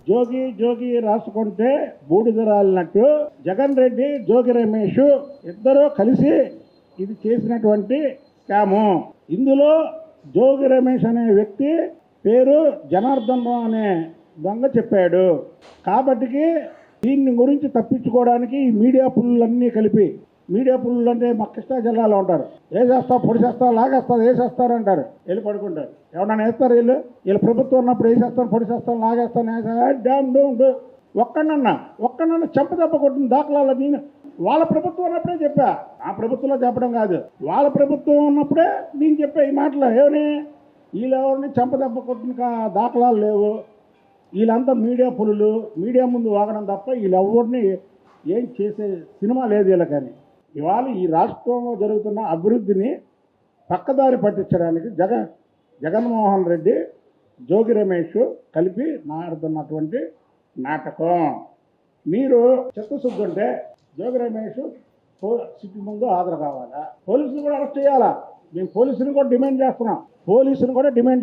జోగి జోగి రాసుకుంటే బూడిద రాలినట్టు జగన్ రెడ్డి జోగి రమేష్ ఇద్దరూ కలిసి ఇది చేసినటువంటి స్కాము. ఇందులో జోగి రమేష్ అనే వ్యక్తి పేరు జనార్దన్ రావు అనే దొంగ చెప్పాడు. కాబట్టికి దీన్ని గురించి తప్పించుకోవడానికి ఈ మీడియా పుల్లన్నీ కలిపి, మీడియా పుల్లు అంటే మా కృష్ణా జిల్లాలో ఉంటారు, వేసేస్తావు పొడి చేస్తావు లాగేస్తావు వేసేస్తారు అంటారు, వెళ్ళి పడుకుంటారు. ఎవరన్నా వేస్తారు వీళ్ళు ప్రభుత్వం ఉన్నప్పుడు వేసేస్తాను పొడి చేస్తాను లాగేస్తాను డ్యామ్ డోమ్ ఒక్కడన్నా చెంపదెబ్బ కొట్టిన దాఖలాలు నేను వాళ్ళ ప్రభుత్వం ఉన్నప్పుడే చెప్పా. ఆ ప్రభుత్వంలో చెప్పడం కాదు, వాళ్ళ ప్రభుత్వం ఉన్నప్పుడే నేను చెప్పా ఈ మాటలు. ఏమని వీళ్ళెవరిని చెంపదెబ్బ కొట్టిన దాఖలాలు లేవు, వీళ్ళంతా మీడియా పులులు, మీడియా ముందు వాగడం తప్ప వీళ్ళెవరిని ఏం చేసే సినిమా లేదు వీళ్ళకని. ఇవాళ ఈ రాష్ట్రంలో జరుగుతున్న అభివృద్ధిని పక్కదారి పట్టించడానికి జగన్మోహన్ రెడ్డి జోగి రమేష్ కలిపి ఆడుతున్నటువంటి నాటకం. మీరు చిత్తశుద్ధి ఉంటే జోగి రమేష్ సిటీ ముందు హాజరు కావాలా, పోలీసులు కూడా అరెస్ట్ చేయాలా. మేము పోలీసుని కూడా డిమాండ్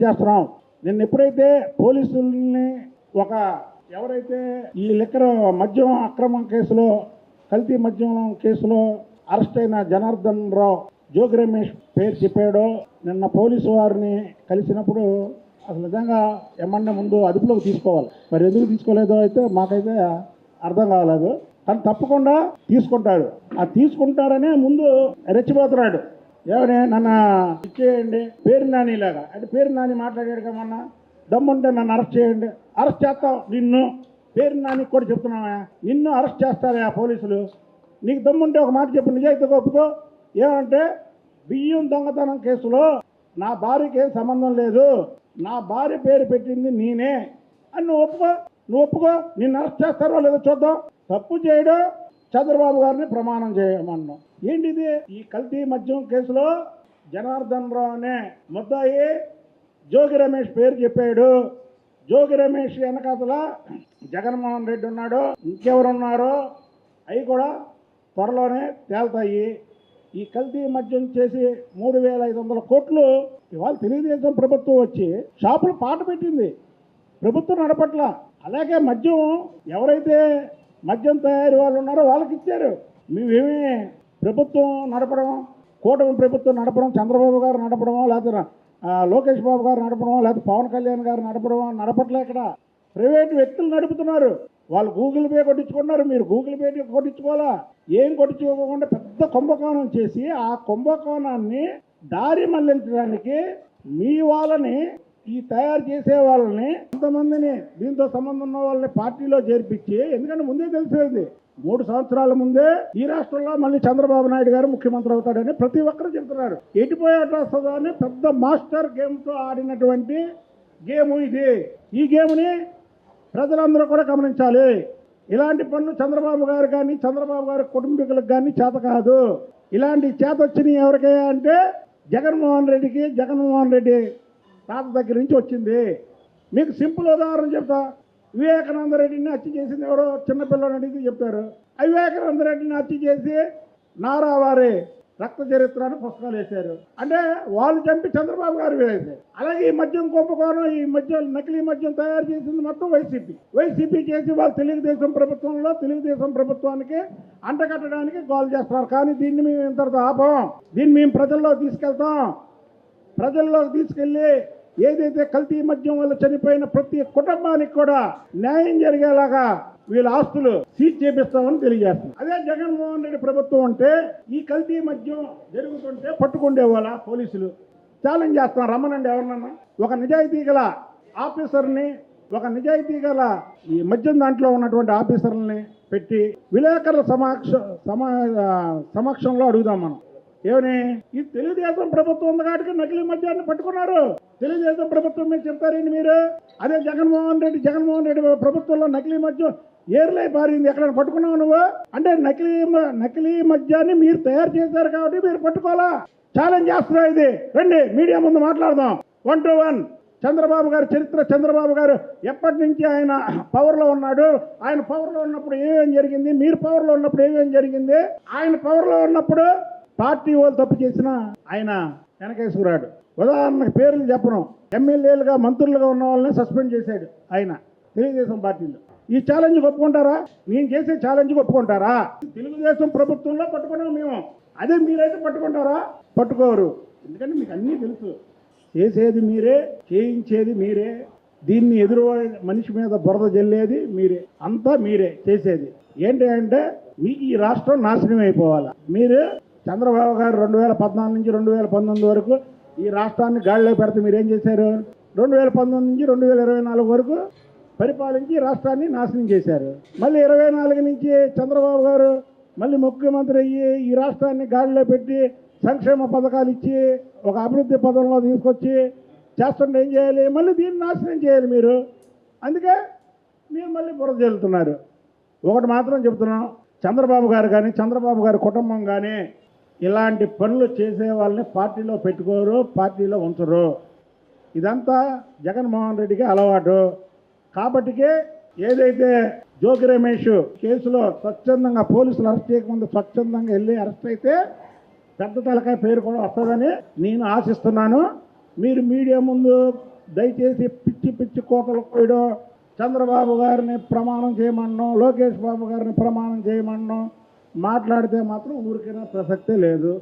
చేస్తున్నాం. నేను ఎప్పుడైతే పోలీసుల్ని ఎవరైతే ఈ లిక్కర్ మద్యం అక్రమం కేసులో, కల్తీ మద్యం కేసులో అరెస్ట్ అయిన జనార్దన్ రావు జోగి రమేష్ పేరు చెప్పాడో, నిన్న పోలీసు వారిని కలిసినప్పుడు అసలు నిజంగా ఏమన్నా ముందు అదుపులోకి తీసుకోవాలి. మరి ఎందుకు తీసుకోలేదో అయితే మాకైతే అర్థం కాలేదు. కానీ తప్పకుండా తీసుకుంటాడు. ఆ తీసుకుంటారనే ముందు రెచ్చిపోతున్నాడు. ఏమని నన్ను ఇచ్చేయండి పేరు నానిలాగా అంటే, పేరు నాని మాట్లాడాడు కమన్నా, దమ్ముంటే నన్ను అరెస్ట్ చేయండి, అరెస్ట్ చేస్తావు నిన్ను, పేరు నాని కూడా చెప్తున్నావా, నిన్ను అరెస్ట్ చేస్తారా పోలీసులు, నీకు దమ్ముంటే ఒక మాట చెప్పు, నిజాయితీగా ఒప్పుకో. ఏమంటే బియ్యం దొంగతనం కేసులో నా భార్యకి ఏం సంబంధం లేదు, నా భార్య పేరు పెట్టింది నేనే అని నువ్వు ఒప్పుకో. నిన్ను అరెస్ట్ చేస్తారో లేదో చూద్దాం. తప్పు చేయడం చంద్రబాబు గారిని ప్రమాణం చేయమన్నాం. ఏంటిది? ఈ కల్తీ మద్యం కేసులో జనార్దన్ రావు అనే ముద్దాయి జోగి రమేష్ పేరు చెప్పాడు. జోగి రమేష్ వెనకాతల జగన్మోహన్ రెడ్డి ఉన్నాడు, ఇంకెవరున్నారో అవి కూడా త్వరలోనే తేల్తాయి. ఈ కల్తీ మద్యం చేసి 3,500 కోట్లు ఇవాళ తెలుగుదేశం ప్రభుత్వం వచ్చి షాపులు పాట పెట్టింది, ప్రభుత్వం నడపట్ల. అలాగే మద్యం ఎవరైతే మద్యం తయారీ వాళ్ళు ఉన్నారో వాళ్ళకి ఇచ్చారు. మేమేమి ప్రభుత్వం నడపడం, కూటమి ప్రభుత్వం నడపడం, చంద్రబాబు గారు నడపడమో, లేకపోతే లోకేష్ బాబు గారు నడపడమో, లేకపోతే పవన్ కళ్యాణ్ గారు నడపడమో నడపట్లే. ఇక్కడ ప్రైవేట్ వ్యక్తులు నడుపుతున్నారు. వాళ్ళు గూగుల్ పే కొట్టించుకున్నారు, మీరు గూగుల్ పే కొట్టించుకోవాలా. ఏం కొట్టించుకోకుండా పెద్ద కుంభకోణం చేసి ఆ కుంభకోణాన్ని దారి మళ్లించడానికి మీ వాళ్ళని, ఈ తయారు చేసే వాళ్ళని, కొంతమందిని దీంతో సంబంధం ఉన్న వాళ్ళని పార్టీలో చేర్పించి, ఎందుకంటే ముందే తెలిసేది 3 సంవత్సరాల ముందే ఈ రాష్ట్రంలో మళ్ళీ చంద్రబాబు నాయుడు గారు ముఖ్యమంత్రి అవుతాడని ప్రతి ఒక్కరు చెప్తున్నారు. ఎటుపోయాట వస్తుందో అని పెద్ద మాస్టర్ గేమ్తో ఆడినటువంటి గేము ఇది. ఈ గేమ్ని ప్రజలందరూ కూడా గమనించాలి. ఇలాంటి పనులు చంద్రబాబు గారు కానీ, చంద్రబాబు గారి కుటుంబీకులకు కానీ చేత కాదు. ఇలాంటి చేత వచ్చినాయి ఎవరికైనా అంటే జగన్మోహన్ రెడ్డి తాత దగ్గర నుంచి వచ్చింది. మీకు సింపుల్ ఉదాహరణ చెప్తా. వివేకానంద రెడ్డిని హత్య చేసింది ఎవరో చిన్నపిల్లని అడిగితే చెప్తారు. వివేకానంద రెడ్డిని హత్య చేసి నారావారి రక్త చరిత్ర అని పుస్తకాలు వేశారు. అంటే వాళ్ళు చంపి చంద్రబాబు గారు వేస్తే. అలాగే ఈ మద్యం కుంభకోణం, ఈ నకిలీ మద్యం తయారు చేసింది మొత్తం వైసీపీ చేసి వాళ్ళు తెలుగుదేశం ప్రభుత్వానికి అంటగట్టడానికి గోల్ చేస్తున్నారు. కానీ దీన్ని మేము ఇంతటితో ఆపం. దీన్ని మేము ప్రజల్లోకి తీసుకెళ్ళి ఏదైతే కల్తీ మద్యం వల్ల చనిపోయిన ప్రతి కుటుంబానికి కూడా న్యాయం జరిగేలాగా వీళ్ళ ఆస్తులు సీజ్ చేపిస్తామని తెలియజేస్తుంది. అదే జగన్మోహన్ రెడ్డి ప్రభుత్వం అంటే ఈ కల్తీ మద్యం జరుగుతుంటే పట్టుకుండేవాళ్ళ పోలీసులు ఛాలెంజ్ చేస్తున్నారు, రమ్మనండి ఎవరినన్నా. ఒక నిజాయితీ గల ఆఫీసర్ని, ఈ మద్యం దాంట్లో ఉన్నటువంటి ఆఫీసర్లని పెట్టి విలేకరుల సమక్షంలో అడుగుదాం మనం. ఏమని? ఈ తెలుగుదేశం ప్రభుత్వం ఉంది కాబట్టి నకిలీ మద్యాన్ని పట్టుకున్నారు. తెలుగుదేశం ప్రభుత్వం మీద చెప్తారేంటి మీరు? అదే జగన్మోహన్ రెడ్డి ప్రభుత్వంలో నకిలీ మద్యం ఏర్లై పారింది. ఎక్కడ పట్టుకున్నావు నువ్వు? అంటే నకిలీ మద్యాన్ని మీరు తయారు చేశారు కాబట్టి మీరు పట్టుకోవాలా? ఛాలెంజ్ చేస్తున్నా. ఇది రండి మీడియా ముందు మాట్లాడదాం. 1 to 1 చంద్రబాబు గారి చరిత్ర. చంద్రబాబు గారు ఎప్పటి నుంచి ఆయన పవర్లో ఉన్నాడు, ఆయన పవర్లో ఉన్నప్పుడు ఏమేం జరిగింది, మీరు పవర్లో ఉన్నప్పుడు ఏమేం జరిగింది, ఆయన పవర్లో ఉన్నప్పుడు పార్టీ వాళ్ళు తప్పు చేసిన ఆయన వెనకేసుకురాడు. ఉదాహరణకు పేర్లు చెప్పను, ఎమ్మెల్యేలుగా మంత్రులుగా ఉన్న వాళ్ళని సస్పెండ్ చేశాడు ఆయన. తెలుగుదేశం పార్టీలో. ఈ ఛాలెంజ్ ఒప్పుకుంటారా? నేను చేసే ఛాలెంజ్ ఒప్పుకుంటారా? తెలుగుదేశం ప్రభుత్వంలో పట్టుకున్నాం మేము, అదే మీరైతే పట్టుకుంటారా? పట్టుకోరు. ఎందుకంటే మీకు అన్నీ తెలుసు. చేసేది మీరే, చేయించేది మీరే, దీన్ని ఎదురు మనిషి మీద బురద జల్లేది మీరే, అంతా మీరే చేసేది. ఏంటి అంటే మీకు ఈ రాష్ట్రం నాశనం అయిపోవాలి. మీరు చంద్రబాబు గారు 2014 నుంచి 2019 వరకు ఈ రాష్ట్రాన్ని గాడిలో పెడితే మీరేం చేశారు? 2019 నుంచి 2024 వరకు పరిపాలించి రాష్ట్రాన్ని నాశనం చేశారు. మళ్ళీ 24 నుంచి చంద్రబాబు గారు మళ్ళీ ముఖ్యమంత్రి అయ్యి ఈ రాష్ట్రాన్ని గాడిలో పెట్టి సంక్షేమ పథకాలు ఇచ్చి ఒక అభివృద్ధి పథంలో తీసుకొచ్చి చేస్తుంటే ఏం చేయాలి? మళ్ళీ దీన్ని నాశనం చేయాలి మీరు. అందుకే మీరు మళ్ళీ బురద జల్లుతున్నారు. ఒకటి మాత్రం చెప్తున్నాం, చంద్రబాబు గారు కానీ చంద్రబాబు గారి కుటుంబం కానీ ఇలాంటి పనులు చేసే వాళ్ళని పార్టీలో పెట్టుకోరు, పార్టీలో ఉంచరు. ఇదంతా జగన్మోహన్ రెడ్డికి అలవాటు. కాబట్టికే ఏదైతే జోగి రమేష్ కేసులో స్వచ్ఛందంగా పోలీసులు అరెస్ట్ చేయకముందు స్వచ్ఛందంగా వెళ్ళి అరెస్ట్ అయితే పెద్ద తలకాయ పేరు కూడా వస్తుందని నేను ఆశిస్తున్నాను. మీరు మీడియా ముందు దయచేసి పిచ్చి పిచ్చి కోతలు కోయడం, చంద్రబాబు గారిని ప్రమాణం చేయమన్నాం, లోకేష్ బాబు గారిని ప్రమాణం చేయమన్నాం మాట్లాడితే మాత్రం ఊరికైనా ప్రసక్తే లేదు.